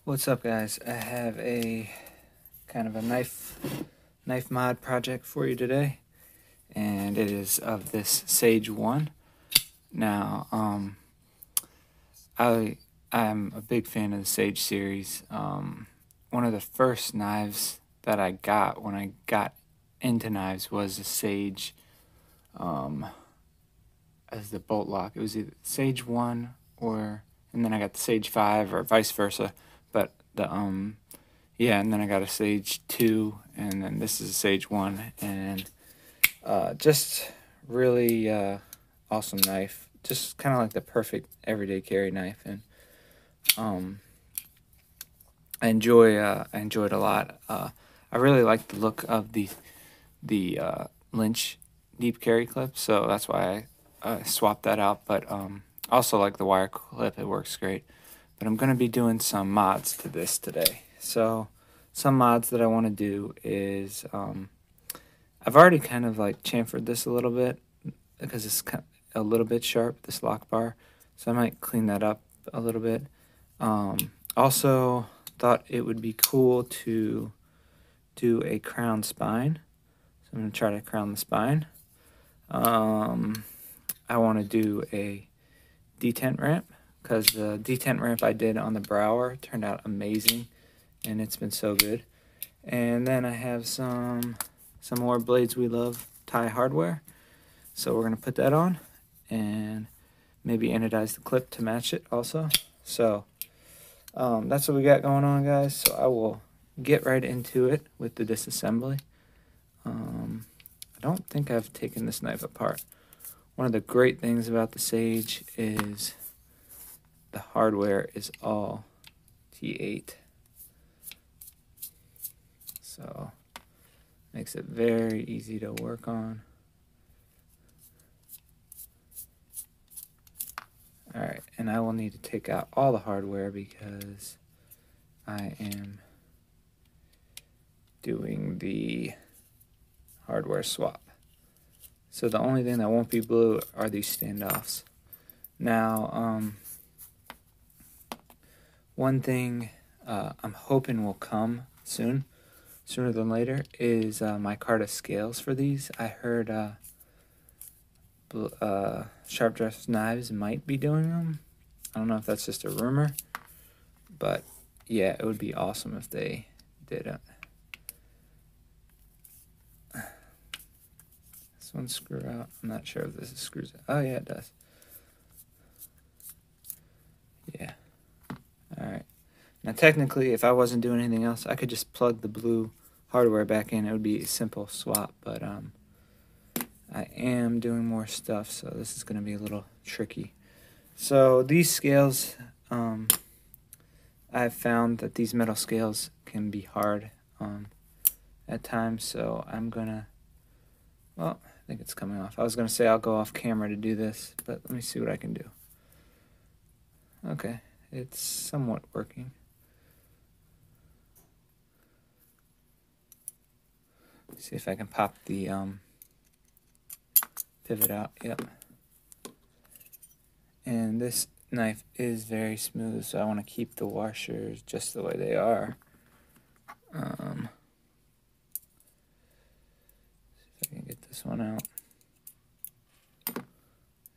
What's up, guys? I have a kind of a knife mod project for you today, and it is of this Sage 1. Now, I'm a big fan of the Sage series. One of the first knives that I got when I got into knives was a Sage as the bolt lock. It was either Sage 1 and then I got the Sage 5 or vice versa. But and then I got a Sage 2, and then this is a Sage 1, and just really awesome knife. Just kind of like the perfect everyday carry knife, and I enjoyed a lot. I really like the look of the Lynch deep carry clip, so that's why I swapped that out. But also like the wire clip, it works great. But I'm going to be doing some mods to this today. So some mods that I want to do is I've already kind of like chamfered this a little bit because it's a little bit sharp, this lock bar. So I might clean that up a little bit. Also thought it would be cool to do a crown spine. So I'm going to try to crown the spine. I want to do a detent ramp, because the detent ramp I did on the Brower turned out amazing, and it's been so good. And then I have some more Blades We Love tie hardware, so we're going to put that on, and maybe anodize the clip to match it also. So that's what we got going on, guys. So I will get right into it with the disassembly. I don't think I've taken this knife apart. One of the great things about the Sage is the hardware is all T8, so makes it very easy to work on. Alright, and I will need to take out all the hardware because I am doing the hardware swap. So the only thing that won't be blue are these standoffs. Now, one thing I'm hoping will come sooner than later, is micarta scales for these. I heard Sharp Dressed Knives might be doing them. I don't know if that's just a rumor, but yeah, it would be awesome if they did it. This one screw out. I'm not sure if this screws out. Oh yeah, it does. Yeah. Alright. Now technically, if I wasn't doing anything else, I could just plug the blue hardware back in. It would be a simple swap, but I am doing more stuff, so this is going to be a little tricky. So these scales, I've found that these metal scales can be hard at times, so I'm going to, well, I think it's coming off. I was going to say I'll go off camera to do this, but let me see what I can do. Okay, it's somewhat working. See if I can pop the pivot out. Yep. And this knife is very smooth, so I want to keep the washers just the way they are. See if I can get this one out.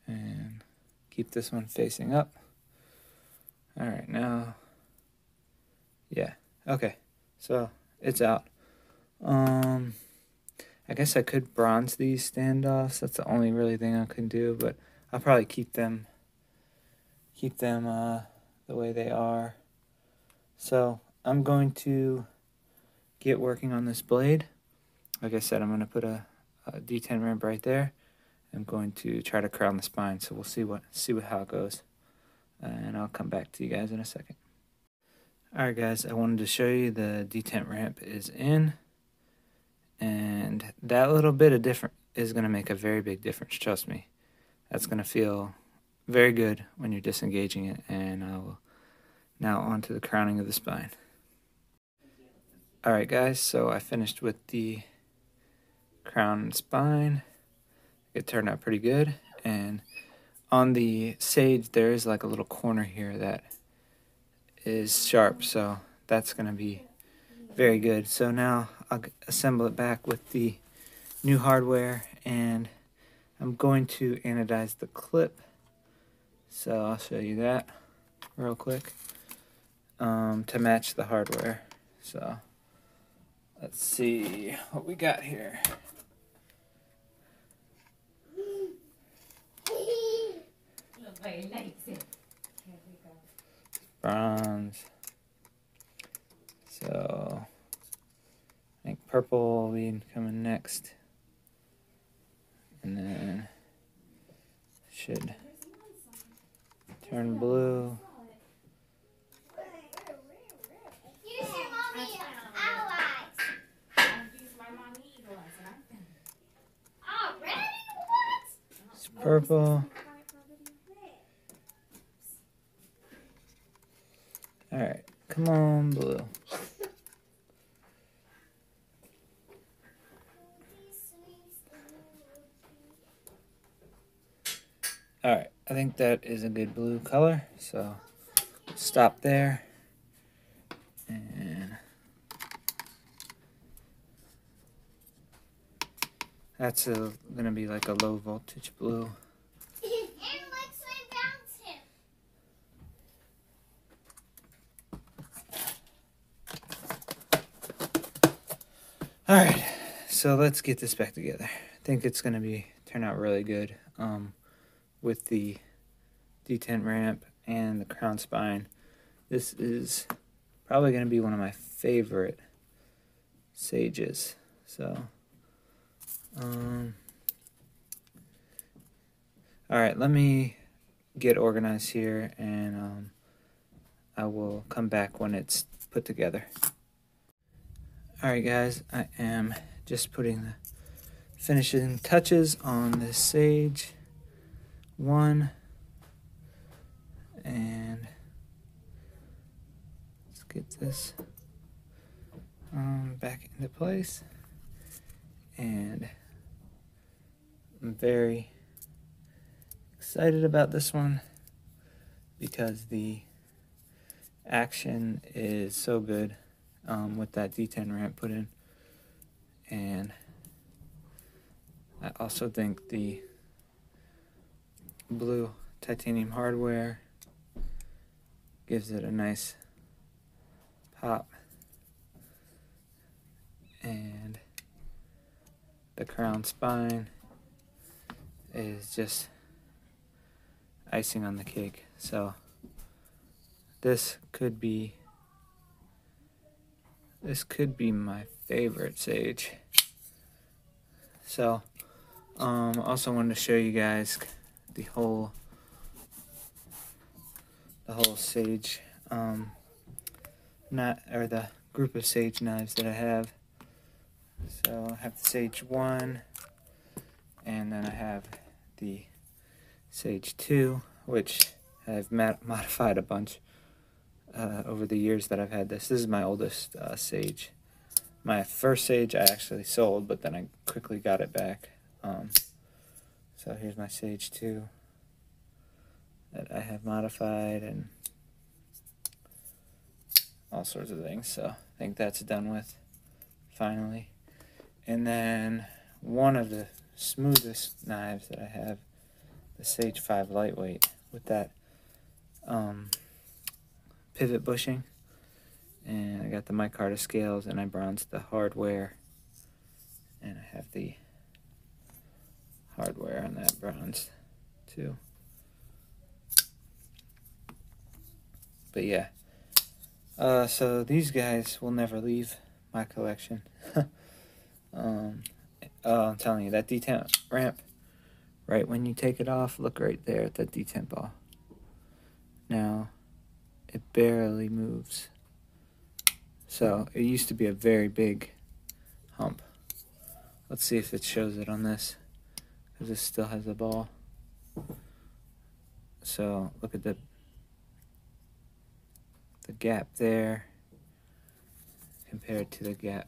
And keep this one facing up. Alright, now, yeah, okay, so it's out. I guess I could bronze these standoffs. That's the only really thing I can do, but I'll probably keep them the way they are. So I'm going to get working on this blade. Like I said, I'm going to put a detent ramp right there. I'm going to try to crown the spine, so we'll see how it goes, and I'll come back to you guys in a second. Alright guys, I wanted to show you the detent ramp is in, and that little bit of different is going to make a very big difference, trust me. That's going to feel very good when you're disengaging it, and I will now on to the crowning of the spine. Alright guys, so I finished with the crown and spine. It turned out pretty good, and on the Sage there is like a little corner here that is sharp, so that's going to be very good. So now I'll assemble it back with the new hardware, and I'm going to anodize the clip. So I'll show you that real quick to match the hardware. So let's see what we got here. Bronze. So I think purple will be coming next, and then should turn blue. It's purple. Alright, come on, blue. Alright, I think that is a good blue color, so stop there. And that's gonna be like a low voltage blue. Alright, so let's get this back together. I think it's gonna turn out really good with the detent ramp and the crown spine. This is probably gonna be one of my favorite sages. So alright, let me get organized here, and I will come back when it's put together. Alright guys, I am just putting the finishing touches on this sage 1, and let's get this back into place. And I'm very excited about this one because the action is so good with that detent ramp put in, and I also think the blue titanium hardware gives it a nice pop, and the crown spine is just icing on the cake. So this could be my favorite sage. So also wanted to show you guys the whole sage the group of sage knives that I have. So I have the sage 1, and then I have the sage 2, which I've modified a bunch over the years that I've had this. This is my oldest sage. My first sage I actually sold, but then I quickly got it back. So here's my sage 2 that I have modified and all sorts of things. So I think that's done with finally. And then one of the smoothest knives that I have, the sage 5 lightweight, with that pivot bushing, and I got the micarta scales, and I bronzed the hardware, and I have the hardware on that bronze too. But yeah, so these guys will never leave my collection. I'm telling you, that detent ramp, right when you take it off, look right there at that detent ball. Now it barely moves. So it used to be a very big hump. Let's see if it shows it on this, because it still has a ball. So look at the gap there compared to the gap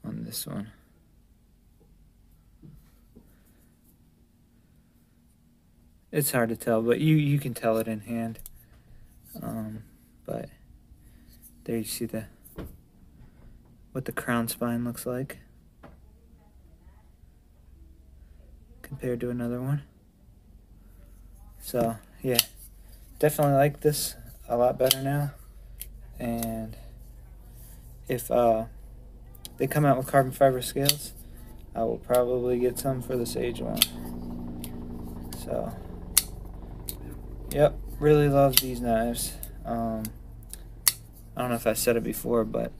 on this one. It's hard to tell, but you can tell it in hand. But there you see what the crown spine looks like compared to another one. So yeah, definitely like this a lot better now. And if they come out with carbon fiber scales, I will probably get some for the Sage one. So yep, really love these knives. I don't know if I said it before, but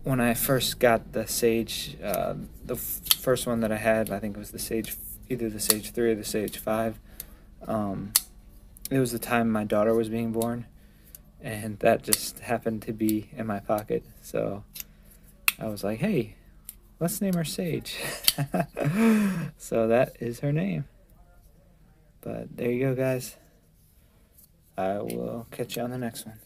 when I first got the Sage, the first one that I had, I think it was the Sage, either the Sage 3 or the Sage 5. It was the time my daughter was being born, and that just happened to be in my pocket. So I was like, hey, let's name her Sage. So that is her name. But there you go, guys. I will catch you on the next one.